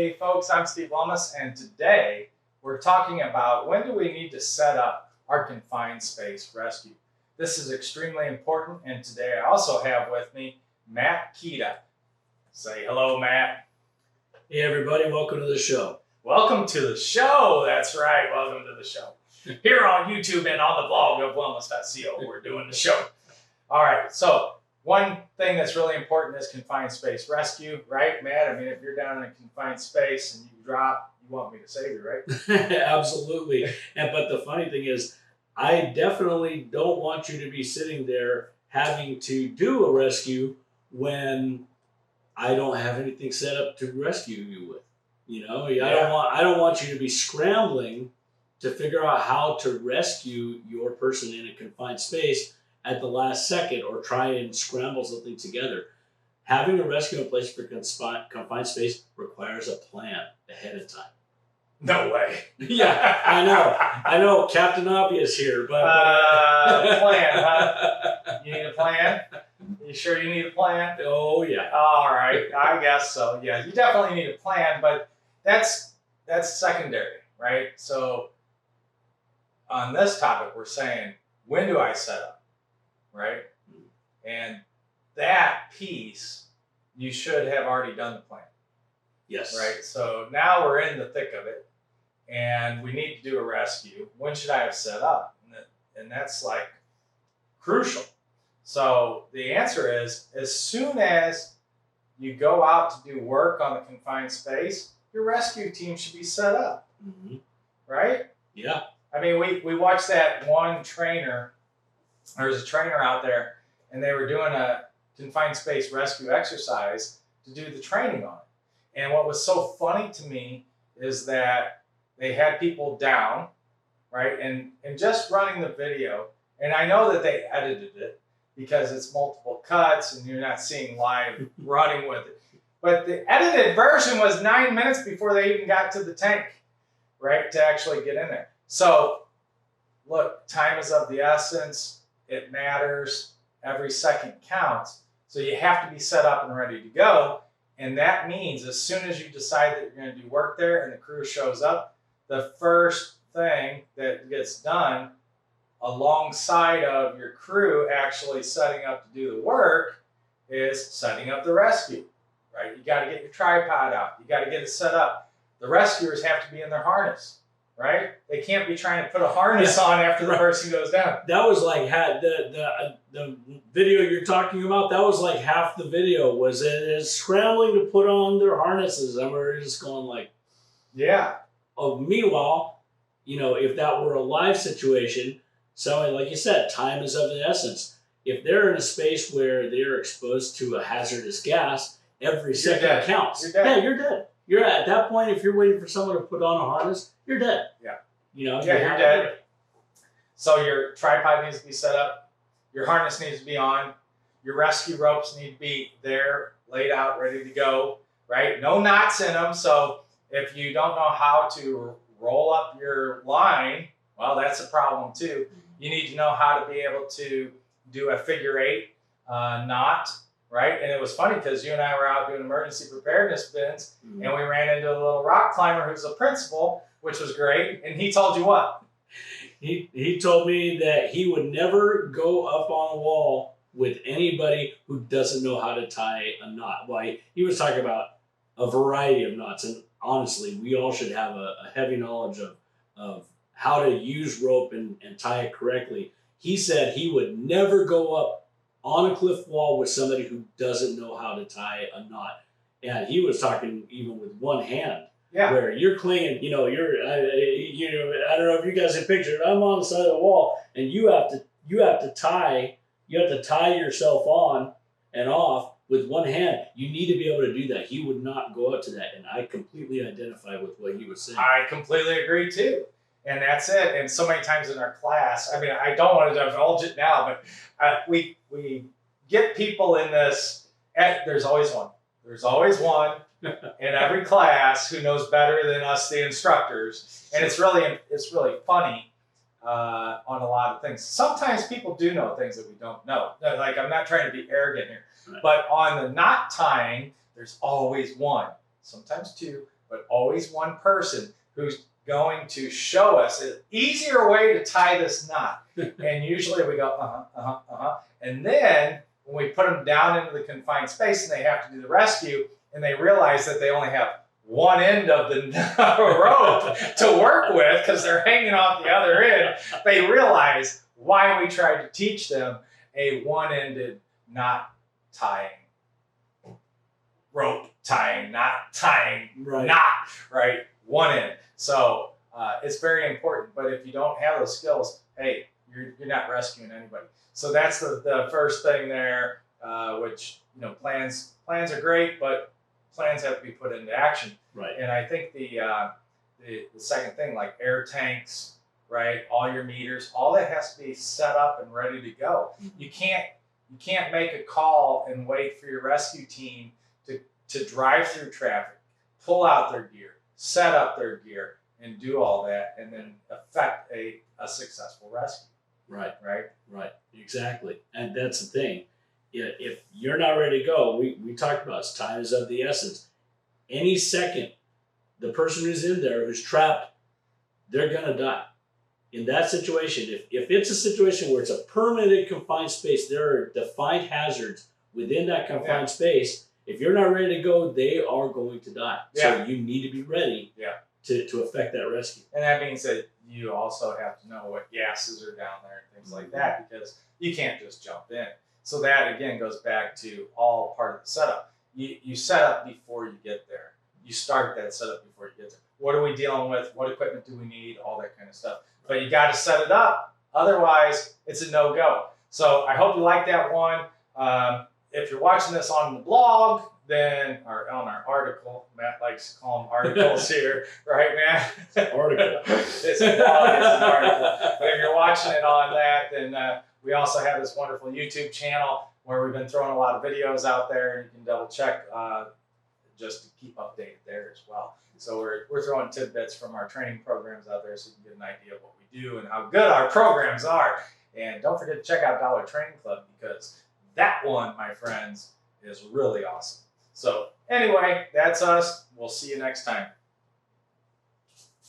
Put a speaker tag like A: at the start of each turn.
A: Hey folks, I'm Steve Wilmes, and today we're talking about when do we need to set up our confined space rescue. This is extremely important, and today I also have with me Matt Kita. Say hello, Matt.
B: Hey everybody, welcome to the show.
A: Welcome to the show. That's right, welcome to the show. Here on YouTube and on the blog of wellness.co, we're doing the show. All right, so one thing that's really important is confined space rescue, right, Matt? I mean, if you're down in a confined space and you drop, you want me to save you, right?
B: Absolutely. But the funny thing is, I definitely don't want you to be sitting there having to do a rescue when I don't have anything set up to rescue you with. You know, I don't want you to be scrambling to figure out how to rescue your person in a confined space at the last second or try and scramble something together. Having a rescue in place for confined space requires a plan ahead of time.
A: No way.
B: Yeah, I know, Captain Obvious here, but
A: plan, huh? You need a plan? You sure you need a plan?
B: Oh yeah.
A: All right, I guess so. Yeah, you definitely need a plan, but that's secondary, right? So on this topic, we're saying, when do I set up, right? And that piece, you should have already done the plan.
B: Yes.
A: Right. So now we're in the thick of it, and we need to do a rescue. When should I have set up? And that's like crucial. So the answer is, as soon as you go out to do work on the confined space, your rescue team should be set up.
B: Mm-hmm.
A: Right?
B: Yeah.
A: I mean, we watched that one trainer. There was a trainer out there, and they were doing a confined space rescue exercise to do the training on it. And what was so funny to me is that they had people down, right? And just running the video, and I know that they edited it because it's multiple cuts and you're not seeing live running with it. But the edited version was 9 minutes before they even got to the tank, right? To actually get in there. So look, time is of the essence. It matters. Every second counts. So you have to be set up and ready to go. And that means as soon as you decide that you're going to do work there and the crew shows up, the first thing that gets done alongside of your crew actually setting up to do the work is setting up the rescue, right? You got to get your tripod out. You got to get it set up. The rescuers have to be in their harness, right? They can't be trying to put a harness on after the person goes down.
B: That was like the video you're talking about. That was like half the video was it scrambling to put on their harnesses, and we're just going like,
A: yeah.
B: Oh, meanwhile, you know, if that were a live situation, so like you said, time is of the essence. If they're in a space where they're exposed to a hazardous gas, every second counts.
A: You're dead.
B: Yeah, you're dead. You're at that point. If you're waiting for someone to put on a harness, you're dead.
A: Yeah.
B: You know.
A: Yeah, you're dead. So your tripod needs to be set up. Your harness needs to be on. Your rescue ropes need to be there, laid out, ready to go. Right? No knots in them. So if you don't know how to roll up your line, well, that's a problem too. You need to know how to be able to do a figure 8 knot. Right? And it was funny because you and I were out doing emergency preparedness bins, and we ran into a little rock climber who's a principal, which was great. And he told you what?
B: He told me that he would never go up on a wall with anybody who doesn't know how to tie a knot. Well, he was talking about a variety of knots. And honestly, we all should have a heavy knowledge of how to use rope and tie it correctly. He said he would never go up on a cliff wall with somebody who doesn't know how to tie a knot. And he was talking even with one hand, where you're clinging, you know, I don't know if you guys have pictured, I'm on the side of the wall and you have to tie yourself on and off with one hand. You need to be able to do that. He would not go up to that. And I completely identify with what he was saying.
A: I completely agree too. And that's it. And so many times in our class, I mean, I don't want to divulge it now, but we get people in this. There's always one. There's always one in every class who knows better than us, the instructors. And it's really funny on a lot of things. Sometimes people do know things that we don't know. Like, I'm not trying to be arrogant here, but on the knot tying, there's always one, sometimes two, but always one person who's going to show us an easier way to tie this knot. And usually we go, and then when we put them down into the confined space and they have to do the rescue, and they realize that they only have one end of the rope to work with because they're hanging off the other end, they realize why we tried to teach them a one-ended knot tying, rope tying, knot tying, knot, right? One end. So it's very important. But if you don't have those skills, hey, you're not rescuing anybody. So that's the first thing there, which, you know, plans are great, but plans have to be put into action.
B: Right.
A: And I think the second thing, like air tanks, right? All your meters, all that has to be set up and ready to go. You can't make a call and wait for your rescue team to drive through traffic, pull out their gear, set up their gear, and do all that, and then effect a successful rescue.
B: Right.
A: Right.
B: Right. Exactly. And that's the thing. If you're not ready to go, we talked about it, time is of the essence. Any second, the person who's in there who's trapped, they're gonna die. In that situation, if it's a situation where it's a permanent confined space, there are defined hazards within that confined space. If you're not ready to go, they are going to die. So you need to be ready to effect that rescue.
A: And that means that you also have to know what gases are down there and things like that, because you can't just jump in. So that, again, goes back to all part of the setup. You set up before you get there. You start that setup before you get there. What are we dealing with? What equipment do we need? All that kind of stuff. But you got to set it up. Otherwise, it's a no-go. So I hope you like that one. If you're watching this on the blog, then, or on our article, Matt likes to call them articles here, right, Matt?
B: Article.
A: It's a blog, it's an article. But if you're watching it on that, then we also have this wonderful YouTube channel where we've been throwing a lot of videos out there, and you can double check just to keep updated there as well. So we're throwing tidbits from our training programs out there so you can get an idea of what we do and how good our programs are. And don't forget to check out Dollar Training Club, because that one, my friends, is really awesome. So anyway, that's us. We'll see you next time.